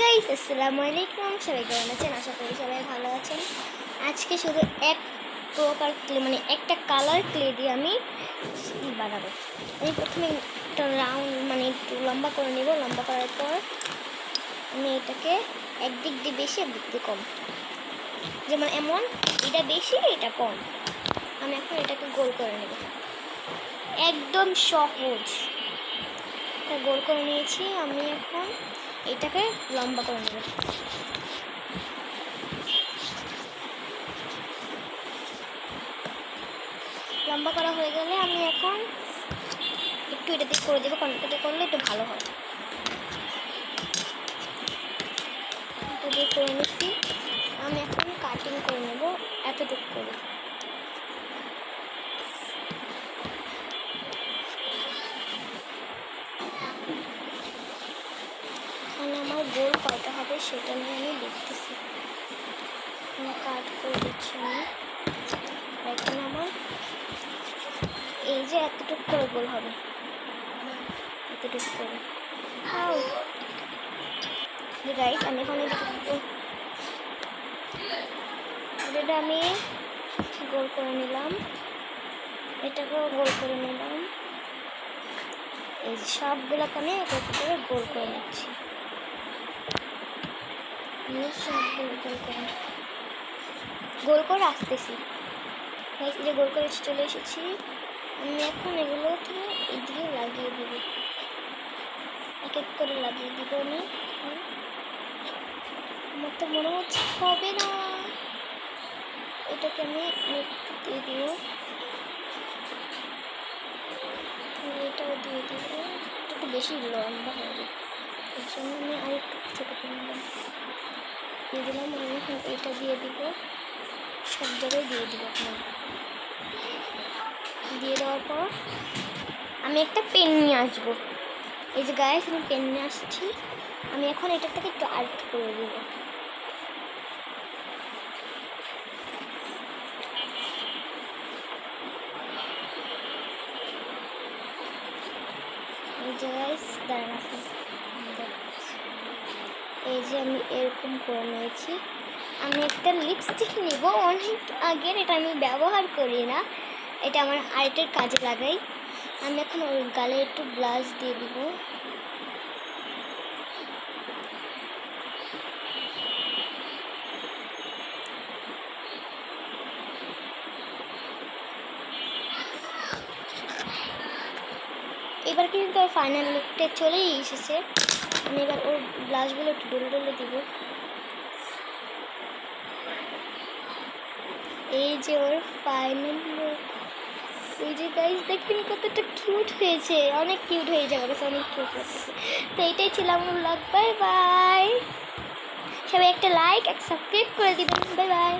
Guys, আসসালামু আলাইকুম। সবাই কেমন আছেন? আশা করি সবাই ভালো আছেন। আজকে শুধু এক প্রকার ক্লে মানে একটা কালার ক্লে দিয়ে আমি বানাবো। আমি প্রথমে একটা রাউন্ড একটু লম্বা করে নেব। লম্বা করার পর আমি এটাকে একদিক দিয়ে বেশি একদিক দিয়ে কম, যেমন এমন এটা বেশি এটা কম। আমি এখন এটাকে গোল করে নেব, একদম সহজ। এটা গোল করে নিয়েছি। আমি এখন এটাকে লম্বা করে নেব। লম্বা করা হয়ে গেলে আমি এখন একটু এটা দিয়ে করে দেবো, কারণ এটা করলে একটু ভালো হয়। এটা দিয়ে করে নিচ্ছি। আমি এখন কাটিং করে নেব এতটুকু করে। এখানে আমার গোল কয়টা হবে সেটা নিয়ে আমি দেখতেছি। কাট করে দিচ্ছি আমি। এখানে আমার এই যে এতটুকু করে গোল হবে, এতটুকু করে। গাইস, আমি এখন এটা আমি গোল করে নিলাম, এটাকেও গোল করে নিলাম। এই সবগুলোকে আমি এক এক করে গোল করে নিচ্ছি। সবগুলো গোল করে আসতেছি। এই যে গোল করে চলে এসেছি। আমি এখন এগুলো থেকে এদিকে লাগিয়ে দেব, এক এক করে লাগিয়ে দিব। আমি আমার তো মনে হচ্ছে হবে না। এটাকে আমি দিয়ে দিব, এটাও দিয়ে দিব। একটু বেশি লম্বা হবে, এর জন্য আমি আর একটু ছোটো করে নিলাম, দিয়ে দিলাম। আমি এখন এটা দিয়ে দিব, সব জায়গায় দিয়ে দিব। আপনার দিয়ে দেওয়ার পর আমি একটা পেন নিয়ে আসবো। এই যে গাইস, আমি পেন নিয়ে আসছি। আমি এখন এটা থেকে একটু আর্ট করে দেব। এই যে গাইস দাঁড়ান, আপনি এই যে আমি এরকম করে নিয়েছি। আমি একটা লিপস্টিক নিব, অনেক আগের, এটা আমি ব্যবহার করি না, এটা আমার আর্টের কাজে লাগাই। আমি এখন ওই গালে একটু ব্লাশ দিয়ে দিব। এবার কিন্তু ফাইনাল লুকটা চলেই এসেছে। আমি এবার ওর ব্লাশগুলো একটু ডলে ডলে দিব। এই যে ওর ফাইনাল লুক। এই যে গাইস দেখেন কতটা কিউট হয়েছে, অনেক কিউট হয়ে যাবে, অনেক কিউট লাগছে। তো এইটাই ছিল আমার ব্লগ। Bye bye. সবাই একটা লাইক এক সাবস্ক্রাইব করে দিবেন। Bye bye.